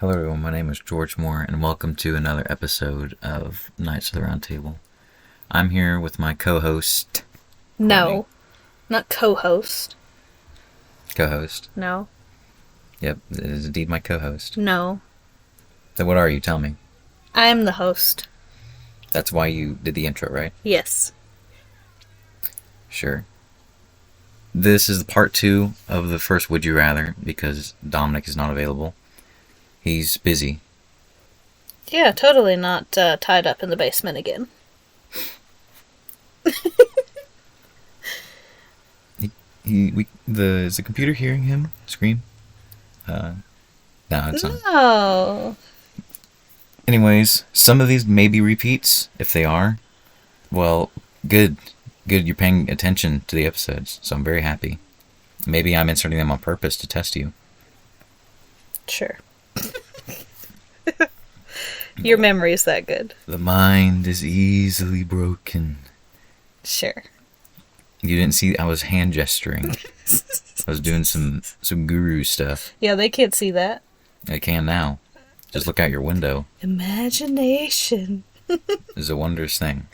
Hello everyone, my name is George Moore and welcome to another episode of Knights of the Round Table. I'm here with my co-host. No, not co-host. Co-host? No. Yep, it is indeed my co-host. No. Then what are you? Tell me. I am the host. That's why you did the intro, right? Yes. Sure. This is part 2 of the first Would You Rather because Dominic is not available. He's busy. Yeah, totally not tied up in the basement again. Is the computer hearing him scream? No, it's not. No. Anyways, some of these may be repeats. If they are, well, good. Good, you're paying attention to the episodes, so I'm very happy. Maybe I'm inserting them on purpose to test you. Sure. Your memory's that good. The mind is easily broken. Sure. You didn't see I was hand gesturing. I was doing some guru stuff. Yeah, they can't see that. I can now. Just look out your window. Imagination. It's a wondrous thing.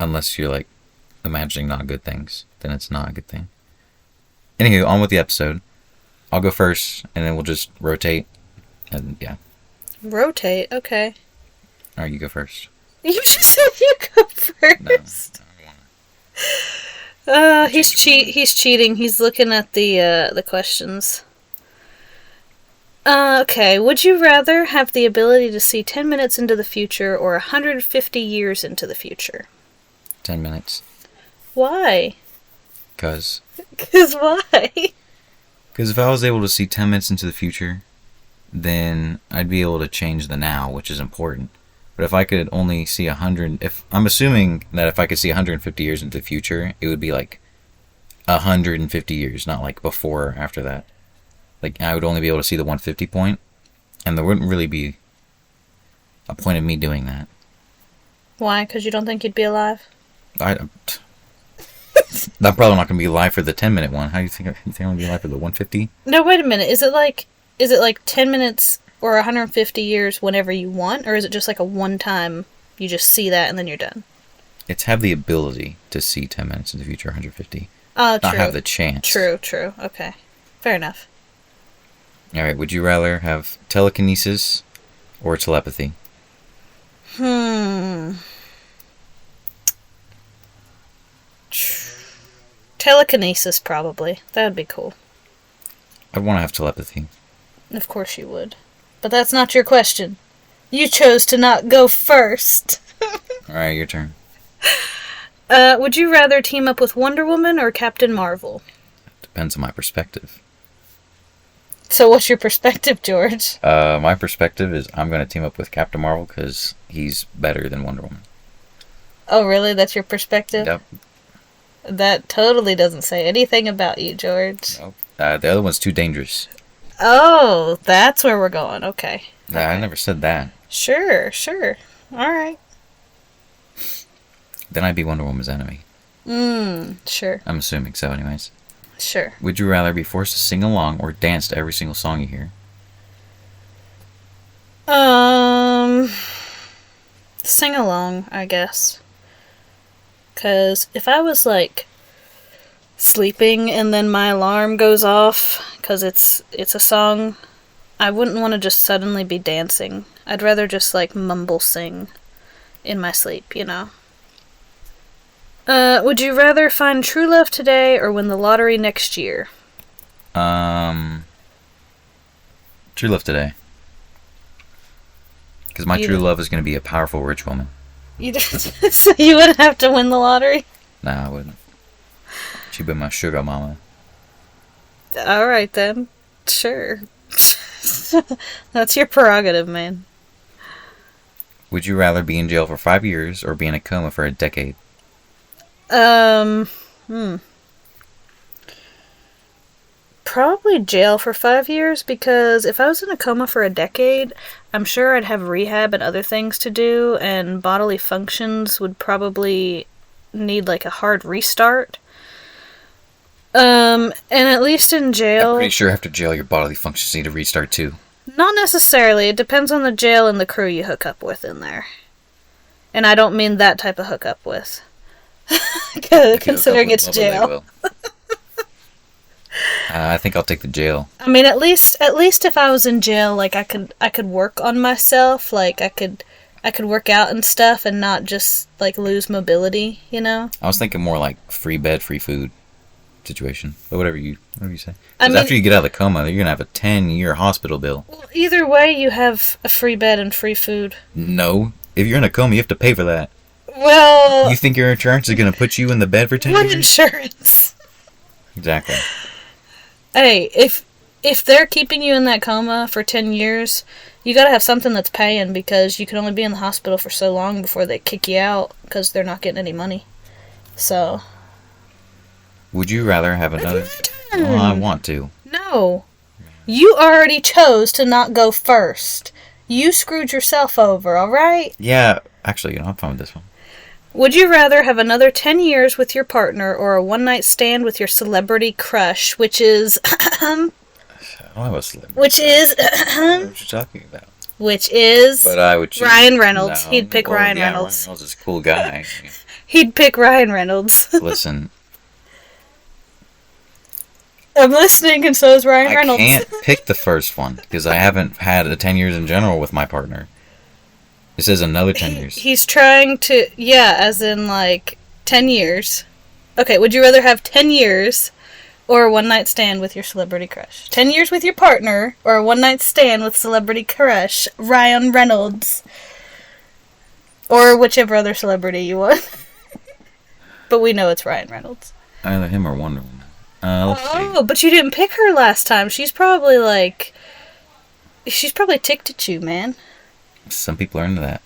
Unless you're like imagining not good things, then it's not a good thing. Anywho, on with the episode. I'll go first, and then we'll just rotate. And yeah. Rotate? Okay. Alright, you go first. You just said you go first. No, He's cheating. He's looking at the questions. Okay. Would you rather have the ability to see 10 minutes into the future or 150 years into the future? 10 minutes. Why? Because Why? if I was able to see 10 minutes into the future, then I'd be able to change the now, which is important. But if I could only see 100... I'm assuming that if I could see 150 years into the future, it would be like 150 years, not like before or after that. Like, I would only be able to see the 150 point, and there wouldn't really be a point of me doing that. Why? Because you don't think you'd be alive? I'm probably not going to be alive for the 10-minute one. How do you think I'm going to be alive for the 150? No, wait a minute. Is it like 10 minutes or 150 years whenever you want? Or is it just like a one-time, you just see that and then you're done? It's have the ability to see 10 minutes in the future, 150. Oh, true. Not have the chance. True. Okay. Fair enough. Alright, would you rather have telekinesis or telepathy? Telekinesis, probably. That would be cool. I'd want to have telepathy. Of course you would. But that's not your question. You chose to not go first. Alright, your turn. Would you rather team up with Wonder Woman or Captain Marvel? Depends on my perspective. So what's your perspective, George? My perspective is I'm going to team up with Captain Marvel because he's better than Wonder Woman. Oh, really? That's your perspective? Yep. That totally doesn't say anything about you, George. Nope. The other one's too dangerous. Oh, that's where we're going. Okay. I never said that. Sure. Alright. Then I'd be Wonder Woman's enemy. Sure. I'm assuming so anyways. Sure. Would you rather be forced to sing along or dance to every single song you hear? Sing along, I guess. 'Cause if I was, like, sleeping and then my alarm goes off, 'cause it's a song, I wouldn't want to just suddenly be dancing. I'd rather just, like, mumble sing in my sleep, you know? Would you rather find true love today or win the lottery next year? True love today. Because my true love is going to be a powerful rich woman. So you wouldn't have to win the lottery? Nah, I wouldn't. She'd be my sugar mama. Alright then. Sure. That's your prerogative, man. Would you rather be in jail for 5 years or be in a coma for a decade? Probably jail for 5 years, because if I was in a coma for a decade, I'm sure I'd have rehab and other things to do, and bodily functions would probably need like a hard restart. And at least in jail... I'm pretty sure after jail your bodily functions need to restart too. Not necessarily. It depends on the jail and the crew you hook up with in there. And I don't mean that type of hookup with. Considering it's jail. I think I'll take the jail. I mean, at least if I was in jail, like I could work on myself, like I could work out and stuff, and not just like lose mobility. You know. I was thinking more like free bed, free food situation, but whatever you say. I mean, after you get out of the coma, you're gonna have a 10-year hospital bill. Well, either way, you have a free bed and free food. No, if you're in a coma, you have to pay for that. Well, you think your insurance is gonna put you in the bed for 10 years? What insurance? Exactly. Hey, if they're keeping you in that coma for 10 years, you gotta have something that's paying, because you can only be in the hospital for so long before they kick you out because they're not getting any money. So. Would you rather have another? Well, I want to. No. You already chose to not go first. You screwed yourself over, alright? Yeah, actually, I'm fine with this one. Would you rather have another 10 years with your partner or a one-night stand with your celebrity crush, which is... I don't have a celebrity. Which is... what are you talking about? Which is... But I would choose... Ryan Reynolds. No, He'd pick Ryan Reynolds. Ryan Reynolds is a cool guy. He'd pick Ryan Reynolds. Listen... I'm listening, and so is Ryan Reynolds. I can't pick the first one, because I haven't had the 10 years in general with my partner. It says another 10 years. He's trying to... Yeah, as in, like, 10 years. Okay, would you rather have 10 years or a one-night stand with your celebrity crush? 10 years with your partner or a one-night stand with celebrity crush Ryan Reynolds? Or whichever other celebrity you want. But we know it's Ryan Reynolds. Either him or Wonder Woman. Let's see. But you didn't pick her last time. She's probably ticked at you, man. Some people are into that.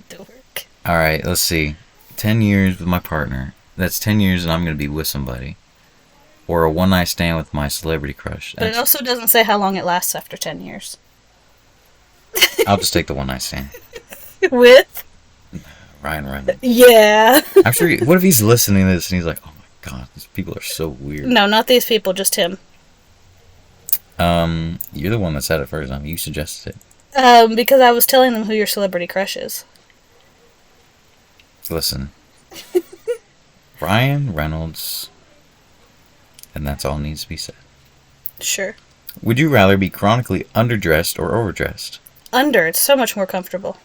Dork. Alright, let's see. 10 years with my partner. That's 10 years and I'm going to be with somebody. Or a one-night stand with my celebrity crush. But it also doesn't say how long it lasts after 10 years. I'll just take the one-night stand. With? Ryan Reynolds. Yeah. I'm sure... What if he's listening to this and he's like, oh my god, these people are so weird. No, not these people, just him. You're the one that said it first. You suggested it. Because I was telling them who your celebrity crush is. Listen. Ryan Reynolds. And that's all needs to be said. Sure. Would you rather be chronically underdressed or overdressed? Under. It's so much more comfortable.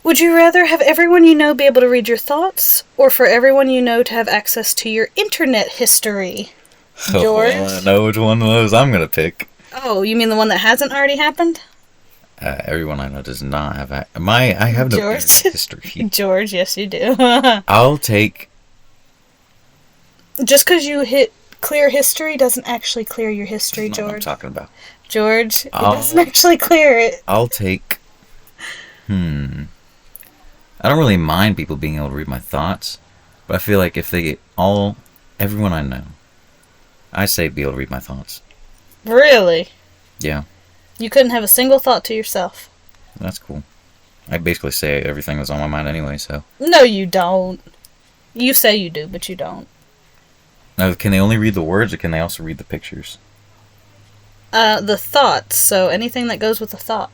Would you rather have everyone you know be able to read your thoughts, or for everyone you know to have access to your internet history? George? Oh, I know which one of those I'm going to pick. Oh, you mean the one that hasn't already happened? Everyone I know does not have... I have no internet history. George, yes you do. I'll take... Just because you hit clear history doesn't actually clear your history, That's not George. what I'm talking about. George, it doesn't actually clear it. I'll take... I don't really mind people being able to read my thoughts, but I feel like if they get everyone I know, I say be able to read my thoughts. Really? Yeah. You couldn't have a single thought to yourself. That's cool. I basically say everything that's on my mind anyway, so... No, you don't. You say you do, but you don't. Now, can they only read the words, or can they also read the pictures? The thoughts, so anything that goes with the thought.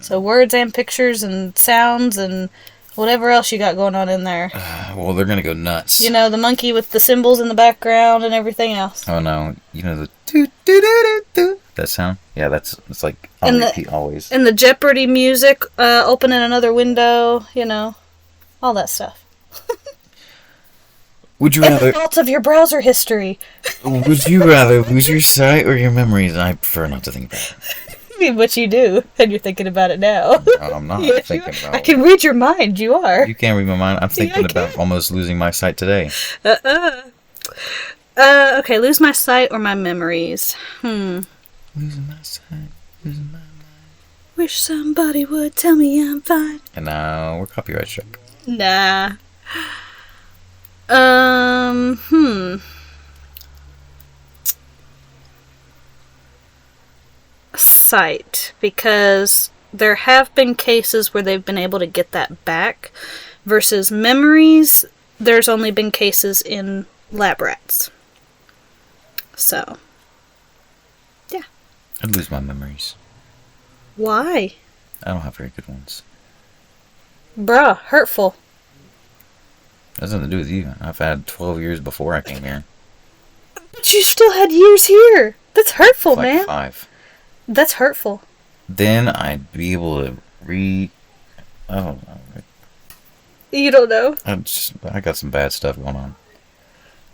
So words and pictures and sounds and whatever else you got going on in there. Well, they're gonna go nuts. You know, the monkey with the symbols in the background and everything else. Oh no, you know the do that sound? Yeah, it's like on repeat always. And the Jeopardy music, opening another window, you know, all that stuff. Would you and rather... the thoughts of your browser history. Would you rather lose your sight or your memories? I prefer not to think about it. But you do, and you're thinking about it now. No, I'm not thinking about it. I can read your mind, you are. You can't read my mind. I'm thinking about almost losing my sight today. Okay, lose my sight or my memories. Losing my sight, losing my mind. Wish somebody would tell me I'm fine. And now we're copyright struck. Nah. Sight, because there have been cases where they've been able to get that back, versus memories, there's only been cases in lab rats. So, yeah. I'd lose my memories. Why? I don't have very good ones. Bruh, hurtful. It has nothing to do with you. I've had 12 years before I came here. But you still had years here. That's hurtful, Like man. 5. That's hurtful. Then I'd be able to I don't know. You don't know? I got some bad stuff going on.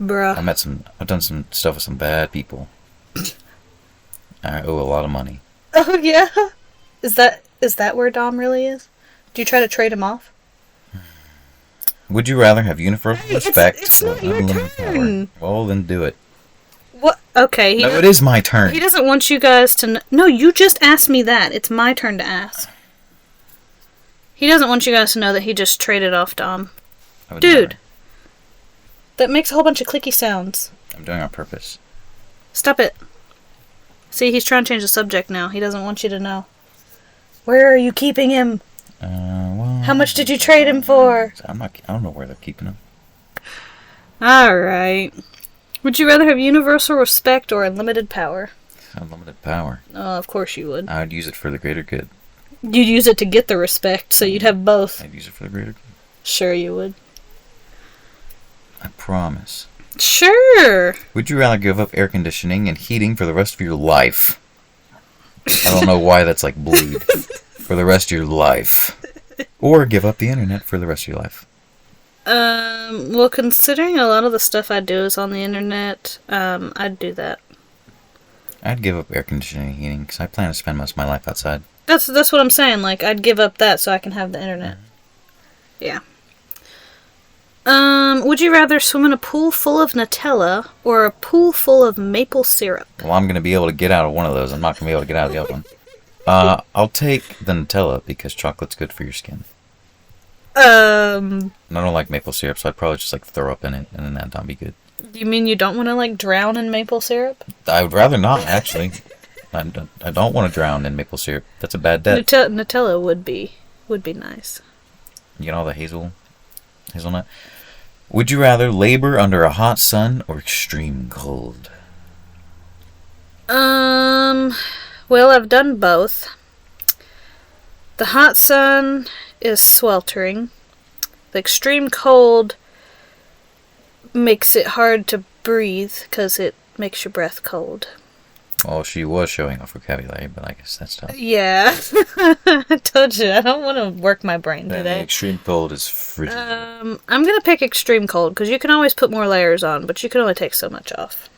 Bruh. I've done some stuff with some bad people. I owe a lot of money. Oh, yeah? Is that where Dom really is? Do you try to trade him off? Would you rather have universal respect it's or not your unlimited turn. power? Well, then do it. What? Okay. No, it is my turn. He doesn't want you guys to... No, you just asked me that. It's my turn to ask. He doesn't want you guys to know that he just traded off Dom. Dude. That makes a whole bunch of clicky sounds. I'm doing it on purpose. Stop it. See, he's trying to change the subject now. He doesn't want you to know. Where are you keeping him? Well... How much did you trade him for? I don't know where they're keeping him. Alright. Would you rather have universal respect or unlimited power? Unlimited power. Oh, of course you would. I would use it for the greater good. You'd use it to get the respect, so you'd have both. I'd use it for the greater good. Sure you would. I promise. Sure! Would you rather give up air conditioning and heating for the rest of your life? I don't know why that's like bleed. For the rest of your life. Or give up the internet for the rest of your life. Well, considering a lot of the stuff I do is on the internet, I'd do that. I'd give up air conditioning and heating because I plan to spend most of my life outside. That's what I'm saying. Like, I'd give up that so I can have the internet. Yeah. Would you rather swim in a pool full of Nutella or a pool full of maple syrup? Well, I'm going to be able to get out of one of those. I'm not going to be able to get out of the other one. I'll take the Nutella because chocolate's good for your skin. And I don't like maple syrup, so I'd probably just like throw up in it, and then that'd not be good. You mean you don't want to like drown in maple syrup? I would rather not, actually. I don't want to drown in maple syrup. That's a bad death. Nutella would be nice. You know, the hazelnut. Would you rather labor under a hot sun or extreme cold? Well, I've done both. The hot sun is sweltering. The extreme cold makes it hard to breathe because it makes your breath cold. Well, she was showing off vocabulary, but I guess that's tough. Yeah. I told you, I don't want to work my brain Then today. the extreme cold is frigid. I'm going to pick extreme cold because you can always put more layers on, but you can only take so much off.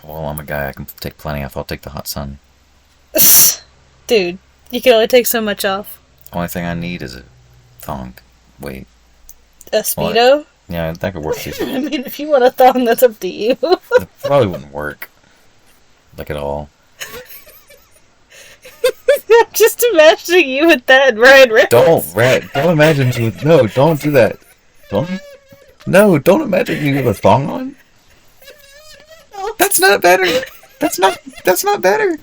Well, I'm a guy. I can take plenty off. I'll take the hot sun. Dude, you can only take so much off. Only thing I need is a thong. Wait. A Speedo? Yeah, that could work too. I mean, if you want a thong, that's up to you. It probably wouldn't work. Like at all. I'm just imagining you with that and Ryan Reynolds. Don't imagine me with... No, don't do that. Don't imagine me with a thong on. That's not better. That's not better.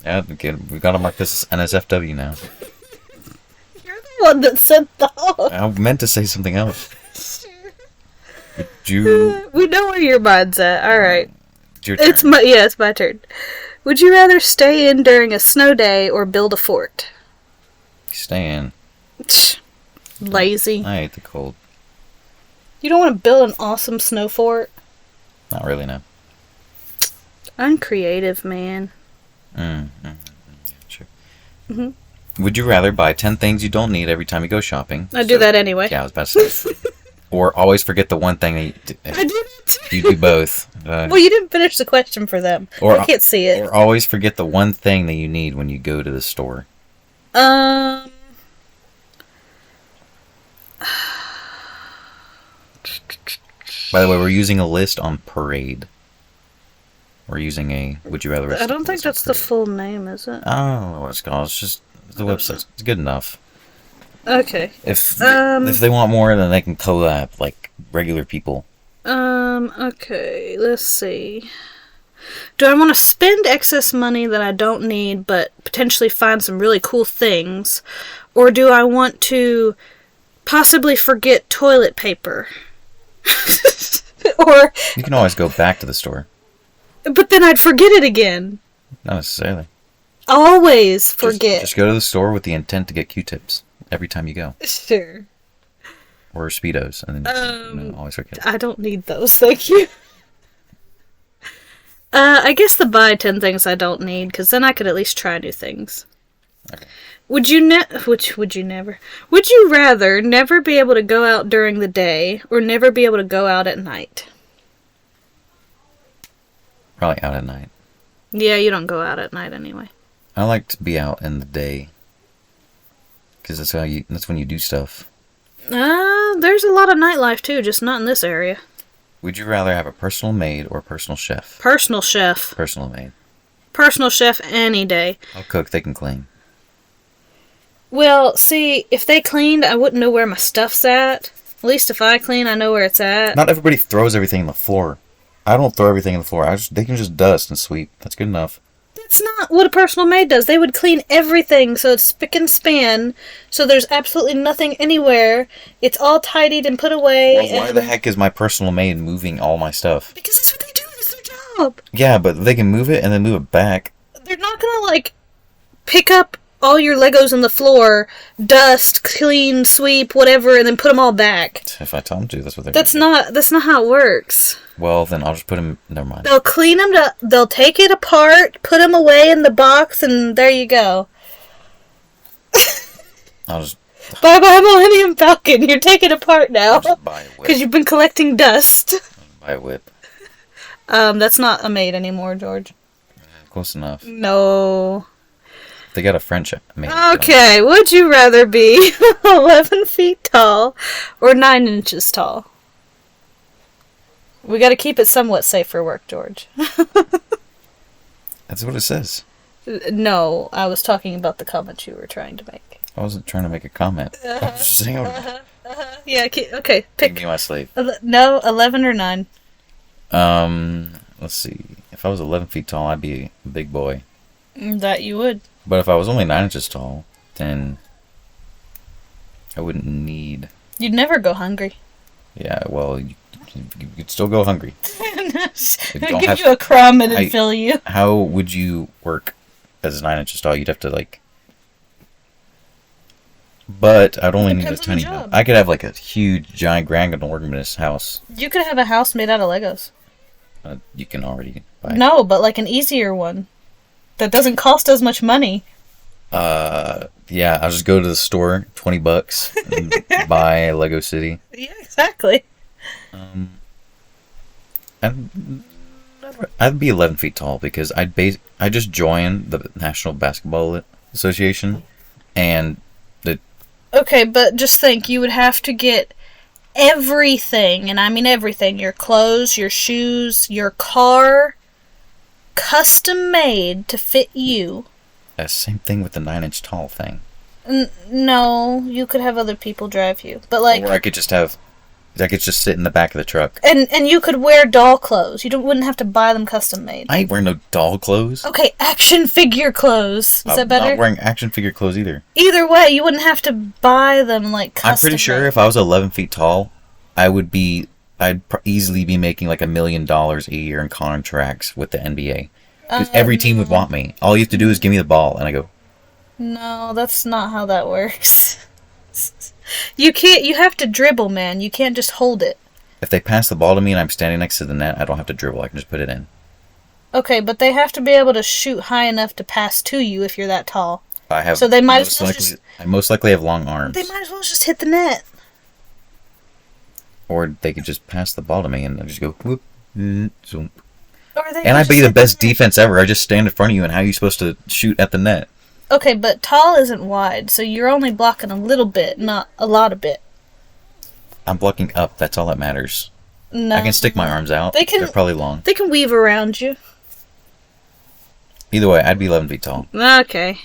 Yeah, okay, we gotta mark this as NSFW now. You're the one that said thong. I meant to say something else. We know where your mind's at. Alright. It's your turn. It's my turn. Would you rather stay in during a snow day or build a fort? Stay in. Lazy. I hate the cold. You don't want to build an awesome snow fort? Not really, no. Uncreative, man. Sure. Would you rather buy 10 things you don't need every time you go shopping? I do that anyway. Yeah, I was about to say. Or always forget the one thing that I didn't. you do both. Well, you didn't finish the question for them. I can't see it. Or always forget the one thing that you need when you go to the store. By the way, we're using a list on Parade. We're using a Would You Rather list. I don't think that's the full name, is it? I don't know what it's called. It's just the website's good enough. Okay. If they want more, then they can collab like regular people. Okay, let's see. Do I want to spend excess money that I don't need but potentially find some really cool things? Or do I want to possibly forget toilet paper? Or You can always go back to the store. But then I'd forget it again. Not necessarily. Always forget. Just go to the store with the intent to get Q-tips every time you go. Sure. Or Speedos, and then always forget. I don't need those, thank you. I guess the buy 10 things I don't need, because then I could at least try new things. Okay. Would you rather never be able to go out during the day, or never be able to go out at night? Probably out at night. Yeah, you don't go out at night anyway. I like to be out in the day. Because that's when you do stuff. There's a lot of nightlife too, just not in this area. Would you rather have a personal maid or a personal chef? Personal chef. Personal maid. Personal chef any day. I'll cook, they can clean. Well, see, if they cleaned, I wouldn't know where my stuff's at. At least if I clean, I know where it's at. Not everybody throws everything on the floor. I don't throw everything on the floor. They can just dust and sweep. That's good enough. That's not what a personal maid does. They would clean everything so it's spick and span, so there's absolutely nothing anywhere. It's all tidied and put away. Well, why the heck is my personal maid moving all my stuff? Because that's what they do. That's their job. Yeah, but they can move it and then move it back. They're not gonna, pick up all your Legos on the floor, dust, clean, sweep, whatever, and then put them all back. If I tell them to, that's what they're That's not how it works. Well, then I'll just put them... Never mind. They'll clean them, they'll take it apart, put them away in the box, and there you go. I'll just... Bye-bye, Millennium Falcon. You're taking apart now. I'll just buy a whip. Because you've been collecting dust. Buy a whip. That's not a maid anymore, George. Close enough. No. They got a French maid. Okay, would you rather be 11 feet tall or 9 inches tall? We gotta keep it somewhat safe for work, George. That's what it says. No, I was talking about the comment you were trying to make. I wasn't trying to make a comment. I was just saying... Yeah, okay, pick. Be my slave. No, 11 or 9. Let's see. If I was 11 feet tall, I'd be a big boy. That you would. But if I was only 9 inches tall, then I wouldn't need... You'd never go hungry. Yeah, well, you could still go hungry. I'd give you a crumb and it'd fill you. How would you work as 9 inches tall? You'd have to, But I'd only need a tiny house. I could have, a huge, giant, grand organist house. You could have a house made out of Legos. You can already buy. No, but, an easier one. That doesn't cost as much money. Yeah, I'll just go to the store, $20, and buy a Lego City. Yeah, exactly. I'd be 11 feet tall because I just joined the National Basketball Association, and Okay, but just think, you would have to get everything, and I mean everything, your clothes, your shoes, your car, custom made to fit you. Same thing with the 9-inch tall thing. No, you could have other people drive you, but or I could just sit in the back of the truck. And you could wear doll clothes. Wouldn't have to buy them custom made. I ain't wearing no doll clothes. Okay, action figure clothes. Is that better? I'm not wearing action figure clothes either. Either way, you wouldn't have to buy them custom. I'm pretty sure if I was 11 feet tall, I'd easily be making $1 million a year in contracts with the NBA. Because every team would want me. All you have to do is give me the ball, and I go. No, that's not how that works. You can't. You have to dribble, man. You can't just hold it. If they pass the ball to me and I'm standing next to the net, I don't have to dribble. I can just put it in. Okay, but they have to be able to shoot high enough to pass to you if you're that tall. So they might as well I most likely have long arms. They might as well just hit the net. Or they could just pass the ball to me and I just go whoop, zoom. And I'd be the best defense ever. I just stand in front of you, and how are you supposed to shoot at the net? Okay, but tall isn't wide, so you're only blocking a little bit, not a lot of bit. I'm blocking up. That's all that matters. No. I can stick my arms out. They're probably long. They can weave around you. Either way, I'd be 11 feet tall. Okay.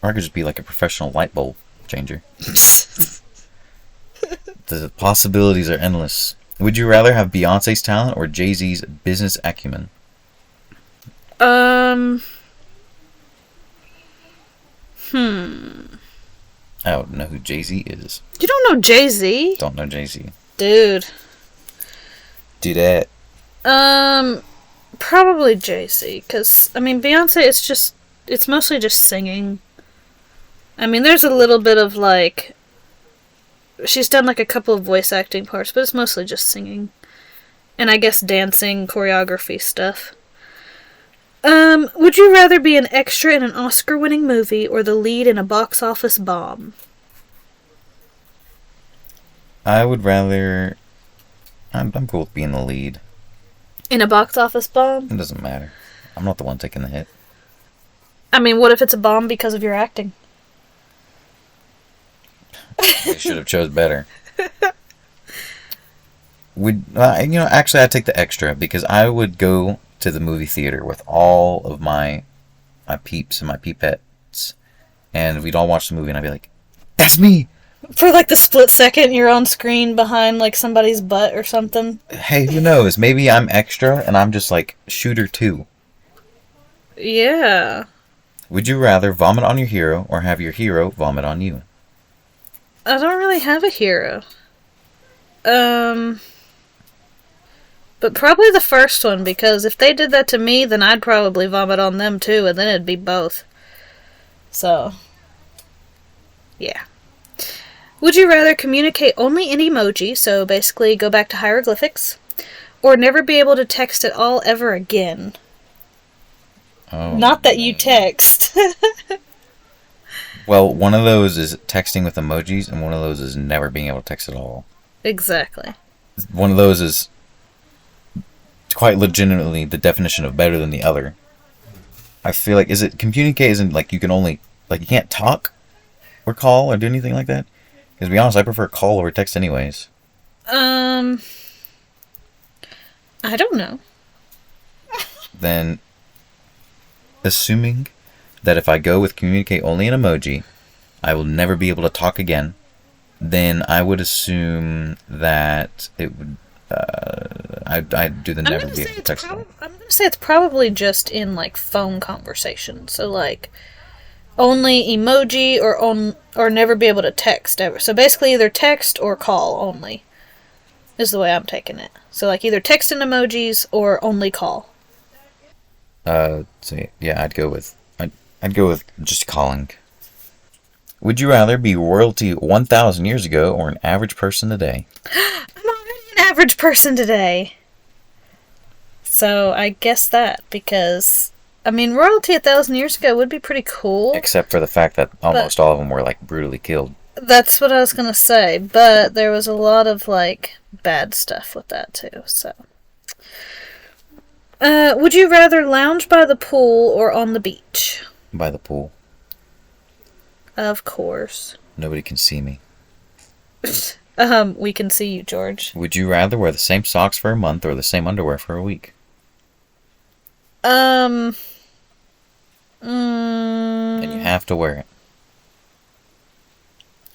Or I could just be like a professional light bulb changer. The possibilities are endless. Would you rather have Beyonce's talent or Jay-Z's business acumen? I don't know who Jay-Z is. You don't know Jay-Z? Don't know Jay-Z. Dude. Do that. Probably Jay-Z, because, I mean, Beyonce, it's mostly just singing. I mean, there's a little bit of, like, she's done, like, a couple of voice acting parts, but it's mostly just singing. And I guess dancing, choreography stuff. Would you rather be an extra in an Oscar-winning movie or the lead in a box office bomb? I would rather. I'm cool with being the lead. In a box office bomb? It doesn't matter. I'm not the one taking the hit. I mean, what if it's a bomb because of your acting? They should have chose better. Actually, I'd take the extra because I would go to the movie theater with all of my peeps and my peepettes, and we'd all watch the movie, and I'd be like, "That's me." For like the split second, you're on screen behind like somebody's butt or something. Hey, who knows? Maybe I'm extra, and I'm just like shooter 2. Yeah. Would you rather vomit on your hero or have your hero vomit on you? I don't really have a hero. But probably the first one, because if they did that to me, then I'd probably vomit on them too, and then it'd be both. So, yeah. Would you rather communicate only in emoji, so basically go back to hieroglyphics, or never be able to text at all ever again? Oh, not that you text. Well, one of those is texting with emojis, and one of those is never being able to text at all. Exactly. One of those is quite legitimately the definition of better than the other. I feel like, communicate isn't like you can only, like you can't talk or call or do anything like that? Because to be honest, I prefer call over text anyways. I don't know. Then, assuming that if I go with communicate only in emoji, I will never be able to talk again, then I would assume that it would, I'd do the never be able to text. I'm going to say it's probably just in, like, phone conversation. So, like, only emoji or never be able to text ever. So basically either text or call only is the way I'm taking it. So, like, either text and emojis or only call. So yeah, I'd go with just calling. Would you rather be royalty 1,000 years ago or an average person today? I'm already an average person today. So I guess that, because, I mean, royalty 1,000 years ago would be pretty cool. Except for the fact that almost all of them were, like, brutally killed. That's what I was going to say, but there was a lot of, like, bad stuff with that, too, so. Would you rather lounge by the pool or on the beach? By the pool. Of course. Nobody can see me. We can see you, George. Would you rather wear the same socks for a month or the same underwear for a week? And And you have to wear it.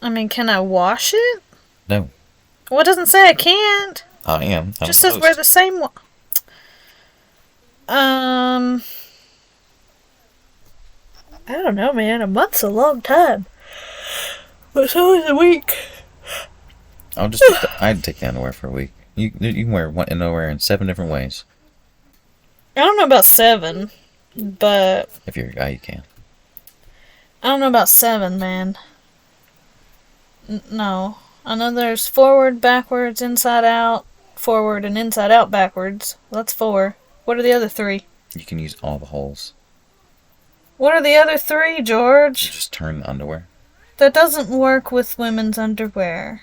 I mean, can I wash it? No. Well, it doesn't say I can't. I am. It just says wear the same one. I don't know, man. A month's a long time. But so is a week. I'd take the underwear for a week. You can wear one underwear in 7 different ways. I don't know about 7, but If you're a guy, you can. I don't know about 7, man. No. I know there's forward, backwards, inside out, forward, and inside out backwards. Well, that's 4. What are the other 3? You can use all the holes. What are the other 3, You George? just turn the underwear. That doesn't work with women's underwear.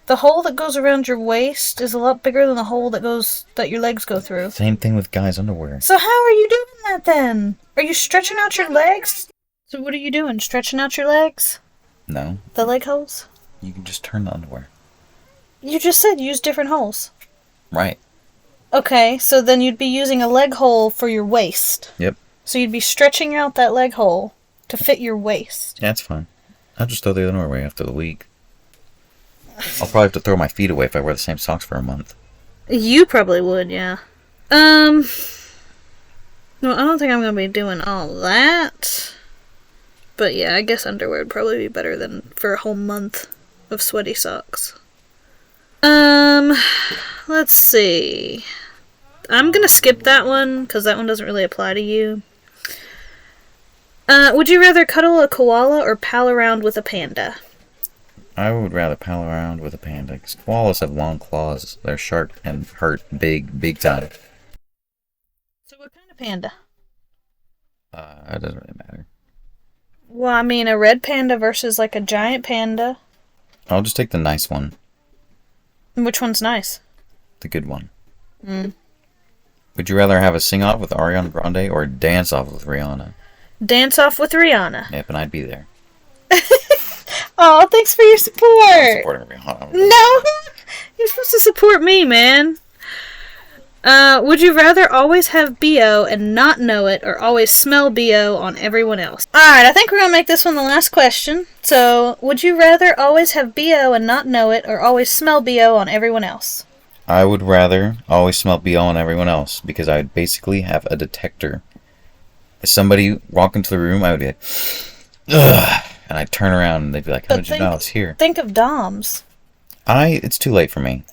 The hole that goes around your waist is a lot bigger than the hole that your legs go through. Same thing with guys' underwear. So how are you doing that then? Are you stretching out your legs? So what are you doing? Stretching out your legs? No. The leg holes? You can just turn the underwear. You just said use different holes. Right. Okay, so then you'd be using a leg hole for your waist. Yep. So you'd be stretching out that leg hole to fit your waist. Yeah, that's fine. I'll just throw the underwear away after the week. I'll probably have to throw my feet away if I wear the same socks for a month. You probably would, yeah. No, I don't think I'm gonna be doing all that. But yeah, I guess underwear would probably be better than for a whole month of sweaty socks. Let's see. I'm gonna skip that one because that one doesn't really apply to you. Would you rather cuddle a koala or pal around with a panda? I would rather pal around with a panda, because koalas have long claws. They're sharp and hurt big time. So what kind of panda? It doesn't really matter. Well, I mean, a red panda versus like a giant panda. I'll just take the nice one. Which one's nice? The good one. Mm. Would you rather have a sing-off with Ariana Grande or a dance-off with Rihanna? Dance off with Rihanna. Yep, and I'd be there. Oh, thanks for your support. I'm supporting Rihanna. No, you're supposed to support me, man. Would you rather always have BO and not know it, or always smell BO on everyone else? Alright, I think we're gonna make this one the last question. So, would you rather always have BO and not know it, or always smell BO on everyone else? I would rather always smell BO on everyone else, because I would basically have a detector. If somebody walked into the room, I would be like, ugh, and I'd turn around and they'd be like, how did you know it's here? Think of Doms. It's too late for me.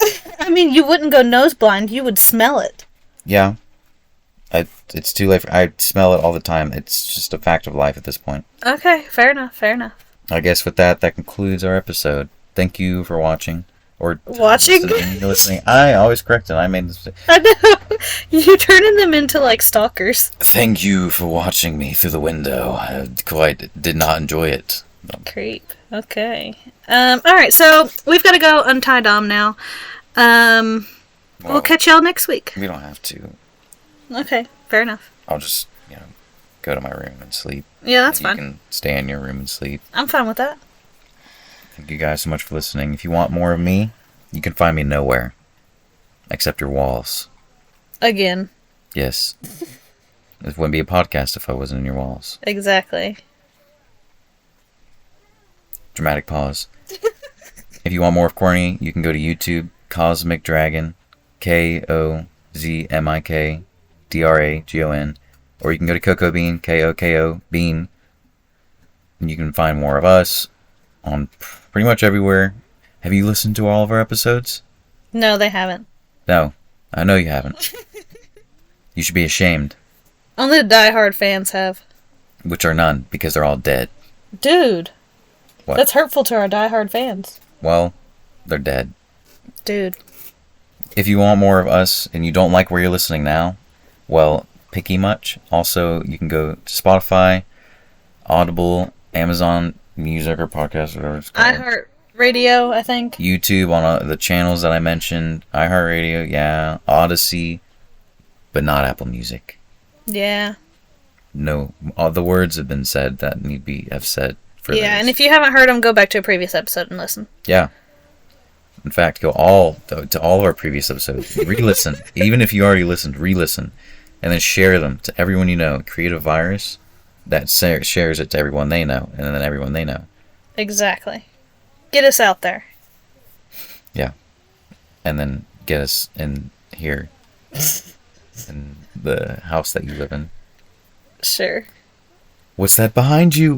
I mean, you wouldn't go nose blind, you would smell it. Yeah. It's too late. I smell it all the time. It's just a fact of life at this point. Okay, fair enough, fair enough. I guess with that concludes our episode. Thank you for watching. Or watching? Listening. I always correct it. I made this mistake. I know. You're turning them into, like, stalkers. Thank you for watching me through the window. I quite did not enjoy it. Creep. Okay. Alright, so we've got to go untie Dom now. We'll catch y'all next week. We don't have to. Okay, fair enough. I'll just, go to my room and sleep. Yeah, that's fine. You can stay in your room and sleep. I'm fine with that. Thank you guys so much for listening. If you want more of me, you can find me nowhere. Except your walls. Again. Yes. This wouldn't be a podcast if I wasn't in your walls. Exactly. Dramatic pause. If you want more of Corny, you can go to YouTube, Cosmic Dragon, KOZMIKDRAGON, or you can go to Coco Bean, KOKO Bean, and you can find more of us on pretty much everywhere. Have you listened to all of our episodes? No, they haven't. No, I know you haven't. You should be ashamed. Only the diehard fans have. Which are none, because they're all dead. Dude. What? That's hurtful to our diehard fans. Well, they're dead. Dude. If you want more of us and you don't like where you're listening now, well, picky much. Also, you can go to Spotify, Audible, Amazon Music or Podcast, whatever it's called. iHeartRadio, I think. YouTube on the channels that I mentioned. iHeartRadio, yeah. Odyssey, but not Apple Music. Yeah. No, all the words have been said that need be have said. For yeah, those. and if you haven't heard them, go back to a previous episode and listen. Yeah. In fact, go to all of our previous episodes. Re-listen. Even if you already listened, re-listen. And then share them to everyone you know. Create a virus that shares it to everyone they know. And then everyone they know. Exactly. Get us out there. Yeah. And then get us in here. In the house that you live in. Sure. What's that behind you?